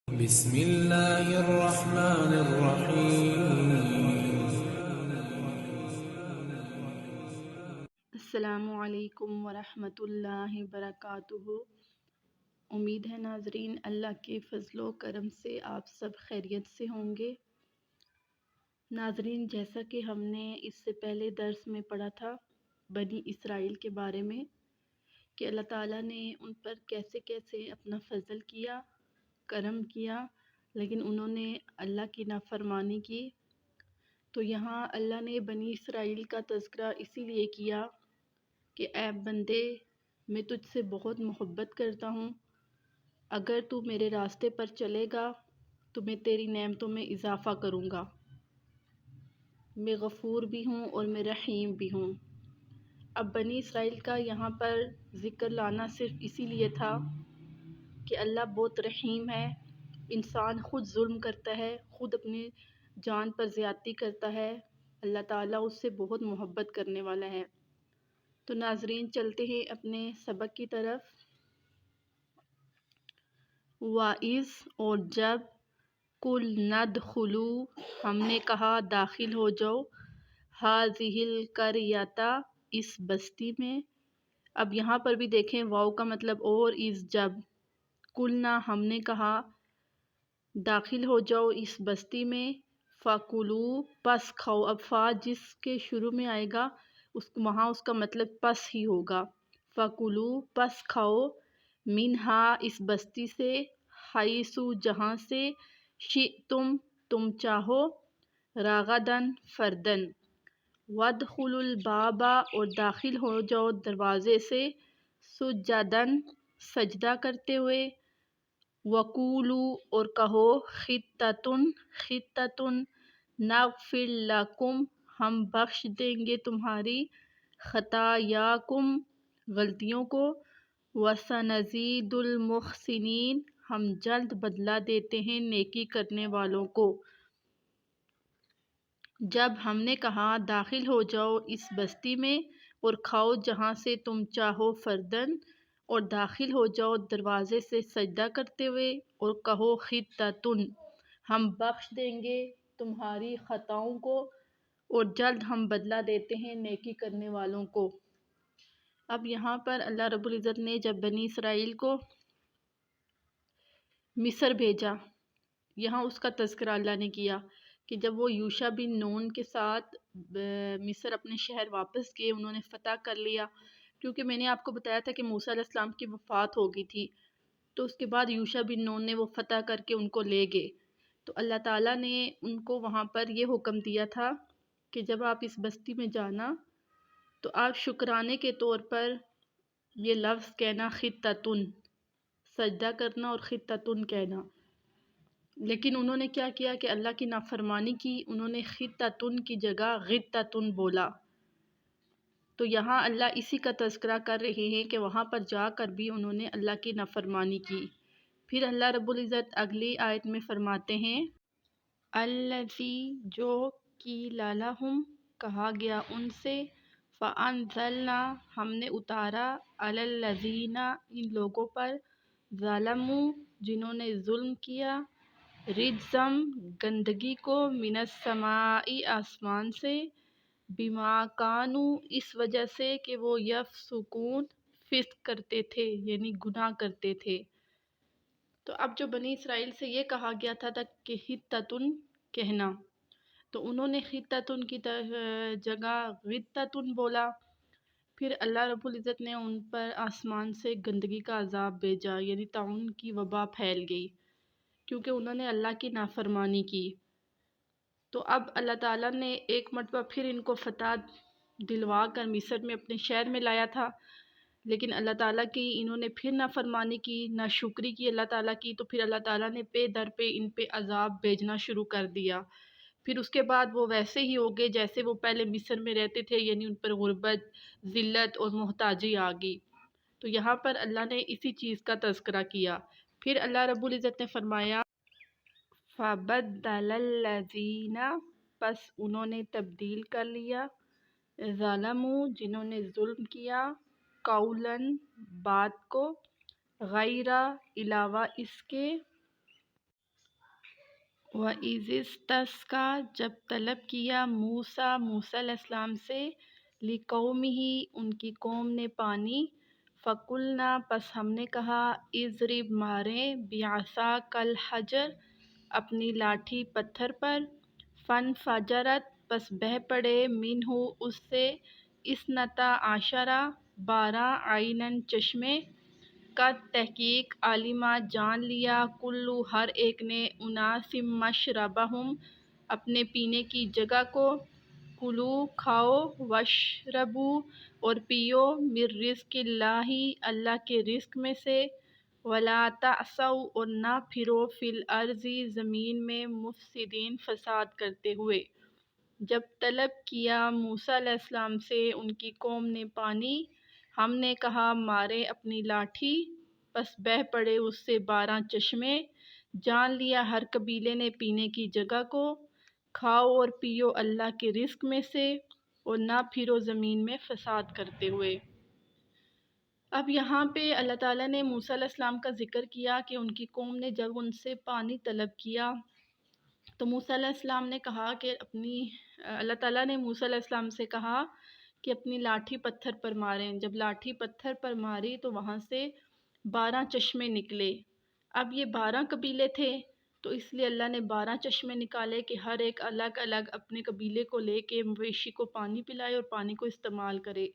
بسم اللہ الرحمن الرحیم۔ السلام علیکم ورحمۃ اللہ وبرکاتہ۔ امید ہے ناظرین اللہ کے فضل و کرم سے آپ سب خیریت سے ہوں گے۔ ناظرین، جیسا کہ ہم نے اس سے پہلے درس میں پڑھا تھا بنی اسرائیل کے بارے میں کہ اللہ تعالیٰ نے ان پر کیسے کیسے اپنا فضل کیا، کرم کیا، لیکن انہوں نے اللہ کی نافرمانی کی۔ تو یہاں اللہ نے بنی اسرائیل کا تذکرہ اسی لیے کیا کہ اے بندے، میں تجھ سے بہت محبت کرتا ہوں، اگر تو میرے راستے پر چلے گا تو میں تیری نعمتوں میں اضافہ کروں گا۔ میں غفور بھی ہوں اور میں رحیم بھی ہوں۔ اب بنی اسرائیل کا یہاں پر ذکر لانا صرف اسی لیے تھا کہ اللہ بہت رحیم ہے۔ انسان خود ظلم کرتا ہے، خود اپنی جان پر زیادتی کرتا ہے، اللہ تعالیٰ اس سے بہت محبت کرنے والا ہے۔ تو ناظرین چلتے ہیں اپنے سبق کی طرف۔ وَإِذْ اور جب، قُلْ نَدْخُلُوا ہم نے کہا داخل ہو جاؤ، هَذِهِ الْقَرْيَةَ اس بستی میں۔ اب یہاں پر بھی دیکھیں واو کا مطلب اور از جب، قُلْنا ہم نے کہا داخل ہو جاؤ اس بستی میں، فَكُلُوا پس کھاؤ۔ اب فا جس کے شروع میں آئے گا وہاں اس کا مطلب پس ہی ہوگا۔ فَكُلُوا پس کھاؤ، منہا اس بستی سے، حیثو جہاں سے، شئتم تم چاہو، راغدن فردن، وادخلوا الباب اور داخل ہو جاؤ دروازے سے، سجدن سجدہ کرتے ہوئے، وقولوا اور کہو، خطۃ خطۃ نغفر لکم ہم بخش دیں گے تمہاری، خطایاکم غلطیوں کو، وسنزید المحسنین ہم جلد بدلہ دیتے ہیں نیکی کرنے والوں کو۔ جب ہم نے کہا داخل ہو جاؤ اس بستی میں اور کھاؤ جہاں سے تم چاہو فردن، اور داخل ہو جاؤ دروازے سے سجدہ کرتے ہوئے، اور کہو خطۃ ہم بخش دیں گے تمہاری خطاؤں کو، اور جلد ہم بدلہ دیتے ہیں نیکی کرنے والوں کو۔ اب یہاں پر اللہ رب العزت نے جب بنی اسرائیل کو مصر بھیجا، یہاں اس کا تذکرہ اللہ نے کیا کہ جب وہ یوشع بن نون کے ساتھ مصر اپنے شہر واپس گئے، انہوں نے فتح کر لیا، کیونکہ میں نے آپ کو بتایا تھا کہ موسیٰ علیہ السلام کی وفات ہو گئی تھی، تو اس کے بعد یوشع بن نون نے وہ فتح کر کے ان کو لے گئے۔ تو اللہ تعالیٰ نے ان کو وہاں پر یہ حکم دیا تھا کہ جب آپ اس بستی میں جانا تو آپ شکرانے کے طور پر یہ لفظ کہنا، خطۃ سجدہ کرنا اور خطۃ کہنا۔ لیکن انہوں نے کیا کیا کہ اللہ کی نافرمانی کی، انہوں نے خطۃ کی جگہ غطۃ بولا۔ تو یہاں اللہ اسی کا تذکرہ کر رہے ہیں کہ وہاں پر جا کر بھی انہوں نے اللہ کی نافرمانی کی۔ پھر اللہ رب العزت اگلی آیت میں فرماتے ہیں، الذی جو قیل لہم کہا گیا ان سے، فانزلنا ہم نے اتارا، علی الذین ان لوگوں پر، ظلموا جنہوں نے ظلم کیا، رجزم گندگی کو، من السماء آسمان سے، بما کانوا اس وجہ سے کہ وہ یفسقون فسق کرتے تھے یعنی گناہ کرتے تھے۔ تو اب جو بنی اسرائیل سے یہ کہا گیا تھا کہ خطۃ کہنا، تو انہوں نے خطۃ کی جگہ غطۃ بولا۔ پھر اللہ رب العزت نے ان پر آسمان سے گندگی کا عذاب بھیجا، یعنی طاعون کی وبا پھیل گئی، کیونکہ انہوں نے اللہ کی نافرمانی کی۔ تو اب اللہ تعالیٰ نے ایک مرتبہ پھر ان کو فتح دلوا کر مصر میں اپنے شہر میں لایا تھا، لیکن اللہ تعالیٰ کی انہوں نے پھر نافرمانی کی، ناشکری کی اللہ تعالیٰ کی، تو پھر اللہ تعالیٰ نے پے در پہ ان پہ عذاب بھیجنا شروع کر دیا۔ پھر اس کے بعد وہ ویسے ہی ہو گئے جیسے وہ پہلے مصر میں رہتے تھے، یعنی ان پر غربت، ذلت اور محتاجی آ گئی۔ تو یہاں پر اللہ نے اسی چیز کا تذکرہ کیا۔ پھر اللہ رب العزت نے فرمایا، فَبَدَّلَ الَّذِينَ پس انہوں نے تبدیل کر لیا، ظلموا جنہوں نے ظلم کیا، قولاً بات کو، غیر علاوہ اس کے، وَإِذِ اسْتَسْقَىٰ جب طلب کیا موسیٰ علیہ السلام سے لِقَوْمِهِ ان کی قوم نے پانی فَقُلْنَا پس ہم نے کہا اضرب ماریں بِعَصَاکَ الْحَجَرَ اپنی لاٹھی پتھر پر فَانْفَجَرَتْ پس بہہ پڑے منہ اس سے اثنتا عشرہ 12 عیناً چشمے قد تحقیق علما جان لیا کلو ہر ایک نے اناسم مشربہم اپنے پینے کی جگہ کو کلو کھاؤ وشربو اور پیو من رزق اللہ اللہ کے رزق میں سے ولا تعثوا اور نہ پھرو فی الارض زمین میں مفسدین فساد کرتے ہوئے۔ جب طلب کیا موسیٰ علیہ السلام سے ان کی قوم نے پانی ہم نے کہا مارے اپنی لاٹھی پس بہہ پڑے اس سے 12 چشمے جان لیا ہر قبیلے نے پینے کی جگہ کو کھاؤ اور پیو اللہ کے رزق میں سے اور نہ پھرو زمین میں فساد کرتے ہوئے۔ اب یہاں پہ اللہ تعالیٰ نے موسیٰ علیہ السلام کا ذکر کیا کہ ان کی قوم نے جب ان سے پانی طلب کیا تو موسیٰ علیہ السلام نے کہا کہ اللہ تعالیٰ نے موسیٰ علیہ السلام سے کہا کہ اپنی لاٹھی پتھر پر ماریں۔ جب لاٹھی پتھر پر ماری تو وہاں سے 12 چشمے نکلے۔ اب یہ 12 قبیلے تھے تو اس لیے اللہ نے 12 چشمے نکالے کہ ہر ایک الگ الگ اپنے قبیلے کو لے کے مویشی کو پانی پلائے اور پانی کو استعمال کرے۔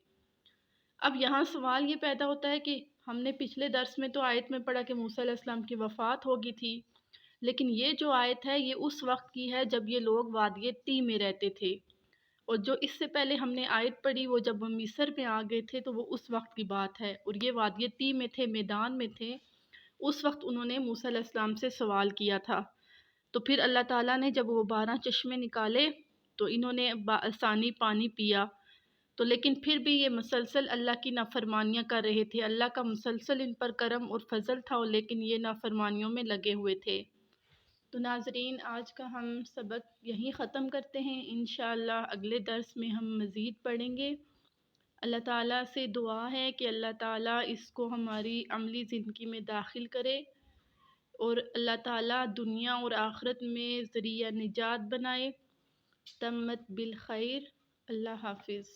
اب یہاں سوال یہ پیدا ہوتا ہے کہ ہم نے پچھلے درس میں تو آیت میں پڑھا کہ موسیٰ علیہ السلام کی وفات ہو گئی تھی، لیکن یہ جو آیت ہے یہ اس وقت کی ہے جب یہ لوگ وادی تی میں رہتے تھے، اور جو اس سے پہلے ہم نے آیت پڑھی وہ جب وہ مصر میں آ گئے تھے تو وہ اس وقت کی بات ہے، اور یہ وادی تی میں تھے، میدان میں تھے۔ اس وقت انہوں نے موسیٰ علیہ السلام سے سوال کیا تھا، تو پھر اللہ تعالیٰ نے جب وہ 12 چشمے نکالے تو انہوں نے بآسانی پانی پیا، تو لیکن پھر بھی یہ مسلسل اللہ کی نافرمانیاں کر رہے تھے۔ اللہ کا مسلسل ان پر کرم اور فضل تھا، لیکن یہ نافرمانیوں میں لگے ہوئے تھے۔ تو ناظرین آج کا ہم سبق یہیں ختم کرتے ہیں، انشاءاللہ اگلے درس میں ہم مزید پڑھیں گے۔ اللہ تعالیٰ سے دعا ہے کہ اللہ تعالیٰ اس کو ہماری عملی زندگی میں داخل کرے اور اللہ تعالیٰ دنیا اور آخرت میں ذریعہ نجات بنائے۔ تمت بالخیر۔ اللہ حافظ۔